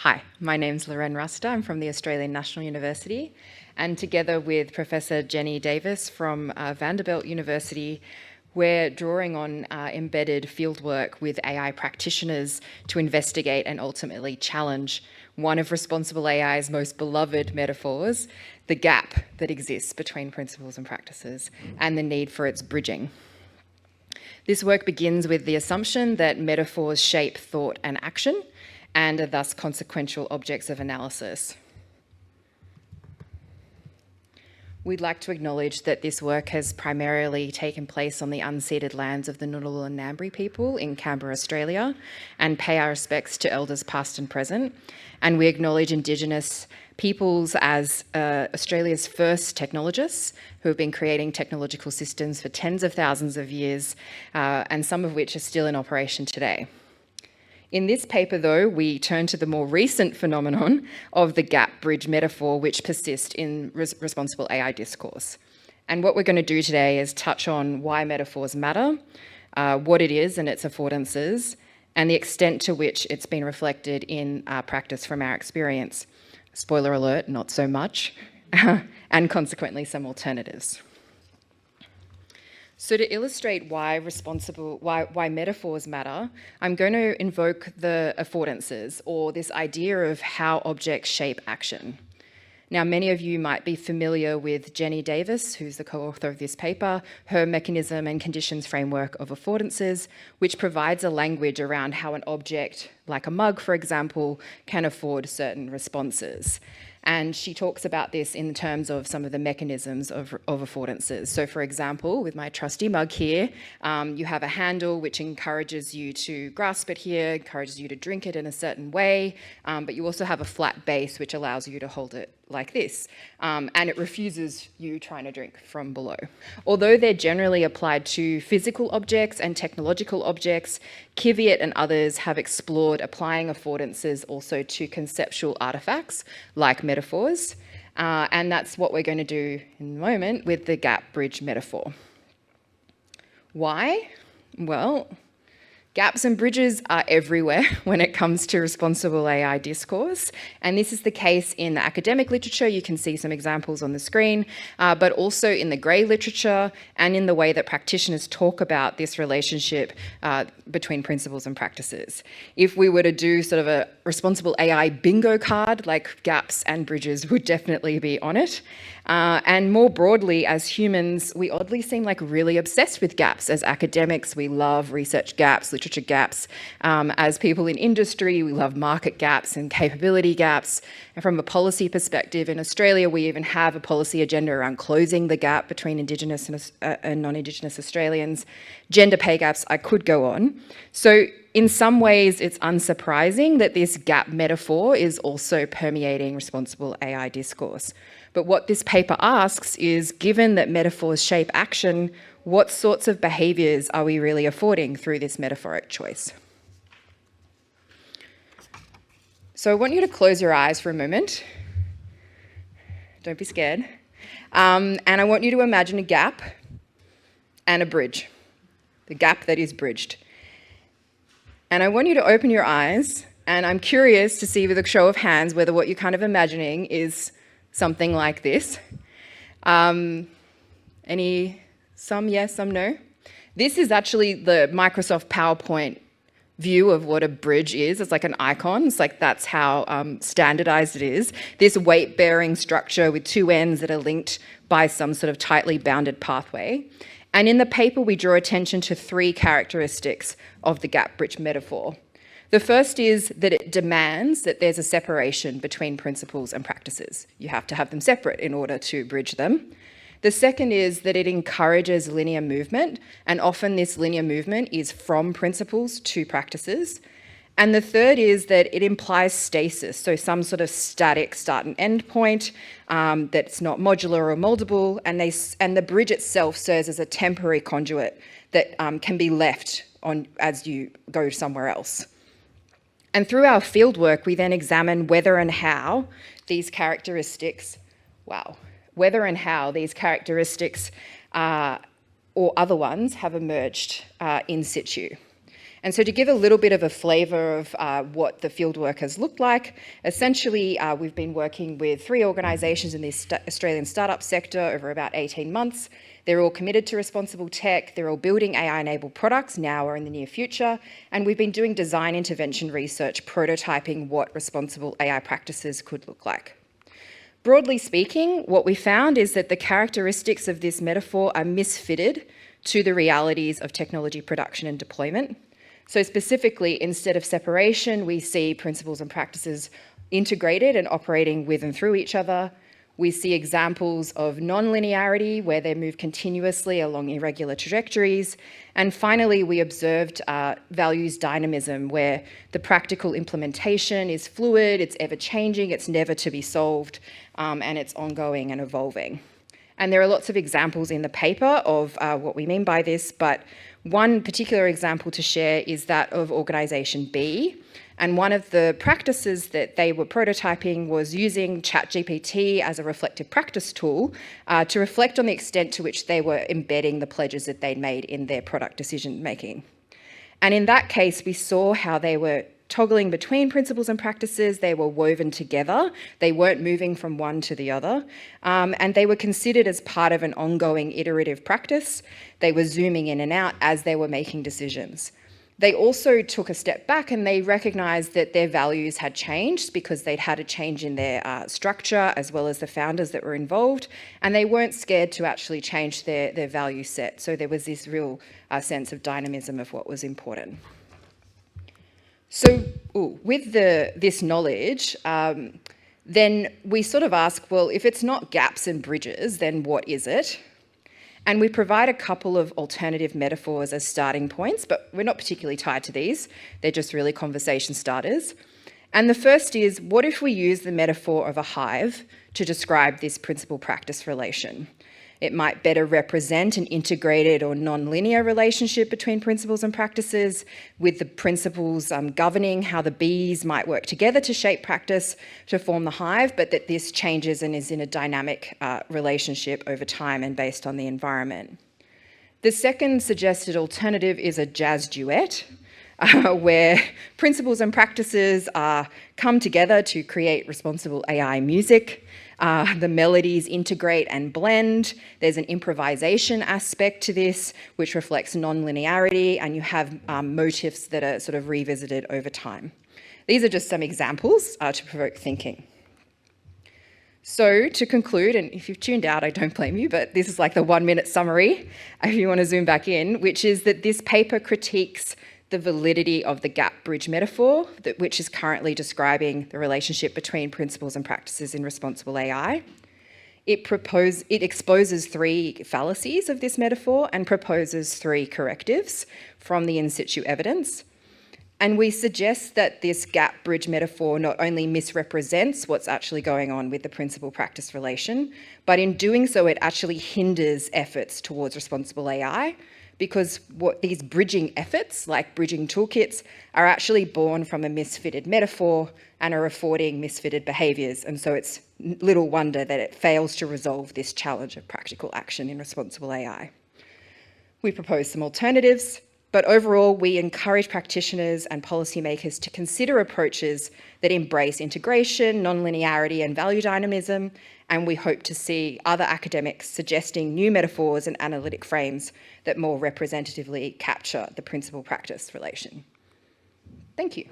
Hi, my name's Lorenn. I'm from the Australian National University, and together with Professor Jenny Davis from Vanderbilt University, we're drawing on embedded fieldwork with AI practitioners to investigate and ultimately challenge one of responsible AI's most beloved metaphors, the gap that exists between principles and practices, and the need for its bridging. This work begins with the assumption that metaphors shape thought and action, and are thus consequential objects of analysis. We'd like to acknowledge that this work has primarily taken place on the unceded lands of the Ngunnawal and Ngambri people in Canberra, Australia, and pay our respects to elders past and present. And we acknowledge Indigenous peoples as Australia's first technologists who have been creating technological systems for tens of thousands of years, and some of which are still in operation today. In this paper, though, we turn to the more recent phenomenon of the gap bridge metaphor, which persists in responsible AI discourse. And what we're going to do today is touch on why metaphors matter, what it is and its affordances, and the extent to which it's been reflected in practice from our experience. Spoiler alert, not so much, and consequently some alternatives. So to illustrate why metaphors matter, I'm going to invoke the affordances, or this idea of how objects shape action. Now, many of you might be familiar with Jenny Davis, who's the co-author of this paper, her mechanism and conditions framework of affordances, which provides a language around how an object, like a mug, for example, can afford certain responses. And she talks about this in terms of some of the mechanisms of affordances. So for example, with my trusty mug here, you have a handle which encourages you to grasp it here, encourages you to drink it in a certain way, but you also have a flat base which allows you to hold it like this, and it refuses you trying to drink from below. Although they're generally applied to physical objects and technological objects, Kvyat and others have explored applying affordances also to conceptual artifacts like metaphors, and that's what we're going to do in a moment with the gap bridge metaphor. Why? Well, gaps and bridges are everywhere when it comes to responsible AI discourse, and this is the case in the academic literature. You can see some examples on the screen, but also in the grey literature and in the way that practitioners talk about this relationship between principles and practices. If we were to do sort of a responsible AI bingo card, like gaps and bridges would definitely be on it. And more broadly, as humans, we oddly seem like really obsessed with gaps. As academics, we love research gaps, literature gaps. As people in industry, we love market gaps and capability gaps. And from a policy perspective, in Australia, we even have a policy agenda around closing the gap between Indigenous and non-Indigenous Australians. Gender pay gaps, I could go on. So in some ways, it's unsurprising that this gap metaphor is also permeating responsible AI discourse. But what this paper asks is, given that metaphors shape action, what sorts of behaviours are we really affording through this metaphoric choice? So I want you to close your eyes for a moment. Don't be scared. And I want you to imagine a gap and a bridge, the gap that is bridged. And I want you to open your eyes, and I'm curious to see with a show of hands whether what you're kind of imagining is something like this. Some yes, some no. This is actually the Microsoft PowerPoint view of what a bridge is. It's like an icon. It's like that's how standardized it is. This weight-bearing structure with two ends that are linked by some sort of tightly bounded pathway. And in the paper, we draw attention to three characteristics of the gap bridge metaphor. The first is that it demands that there's a separation between principles and practices. You have to have them separate in order to bridge them. The second is that it encourages linear movement, and often this linear movement is from principles to practices. And the third is that it implies stasis, so some sort of static start and end point that's not modular or moldable, and the bridge itself serves as a temporary conduit that can be left on as you go somewhere else. And through our fieldwork, we then examine whether and how these characteristics, or other ones have emerged in situ. And so to give a little bit of a flavour of what the fieldwork has looked like, essentially we've been working with 3 organisations in the Australian startup sector over about 18 months. They're all committed to responsible tech, they're all building AI-enabled products now or in the near future, and we've been doing design intervention research prototyping what responsible AI practices could look like. Broadly speaking, what we found is that the characteristics of this metaphor are misfitted to the realities of technology production and deployment. So specifically, instead of separation, we see principles and practices integrated and operating with and through each other. We see examples of non-linearity, where they move continuously along irregular trajectories. And finally, we observed values dynamism, where the practical implementation is fluid, it's ever-changing, it's never to be solved, and it's ongoing and evolving. And there are lots of examples in the paper of what we mean by this, but one particular example to share is that of Organisation B. And one of the practices that they were prototyping was using ChatGPT as a reflective practice tool to reflect on the extent to which they were embedding the pledges that they'd made in their product decision making. And in that case, we saw how they were toggling between principles and practices, they were woven together, they weren't moving from one to the other, and they were considered as part of an ongoing iterative practice. They were zooming in and out as they were making decisions. They also took a step back and they recognised that their values had changed because they'd had a change in their structure as well as the founders that were involved, and they weren't scared to actually change their value set. So there was this real sense of dynamism of what was important. So with this knowledge, then we sort of ask, well, if it's not gaps and bridges, then what is it? And we provide a couple of alternative metaphors as starting points, but we're not particularly tied to these. They're just really conversation starters. And the first is, what if we use the metaphor of a hive to describe this principle-practice relation? It might better represent an integrated or non-linear relationship between principles and practices, with the principles governing how the bees might work together to shape practice to form the hive, but that this changes and is in a dynamic relationship over time and based on the environment. The second suggested alternative is a jazz duet, where principles and practices come together to create responsible AI music. The melodies integrate and blend. There's an improvisation aspect to this, which reflects non-linearity, and you have motifs that are sort of revisited over time. These are just some examples to provoke thinking. So to conclude, and if you've tuned out, I don't blame you, but this is like the 1-minute summary, if you want to zoom back in, which is that this paper critiques the validity of the gap bridge metaphor, which is currently describing the relationship between principles and practices in responsible AI. It exposes 3 fallacies of this metaphor and proposes 3 correctives from the in situ evidence. And we suggest that this gap bridge metaphor not only misrepresents what's actually going on with the principle-practice relation, but in doing so, it actually hinders efforts towards responsible AI, because what these bridging efforts, like bridging toolkits, are actually born from a misfitted metaphor and are affording misfitted behaviours. And so it's little wonder that it fails to resolve this challenge of practical action in responsible AI. We propose some alternatives, but overall we encourage practitioners and policymakers to consider approaches that embrace integration, non-linearity and value dynamism, and we hope to see other academics suggesting new metaphors and analytic frames that more representatively capture the principle-practice relation. Thank you.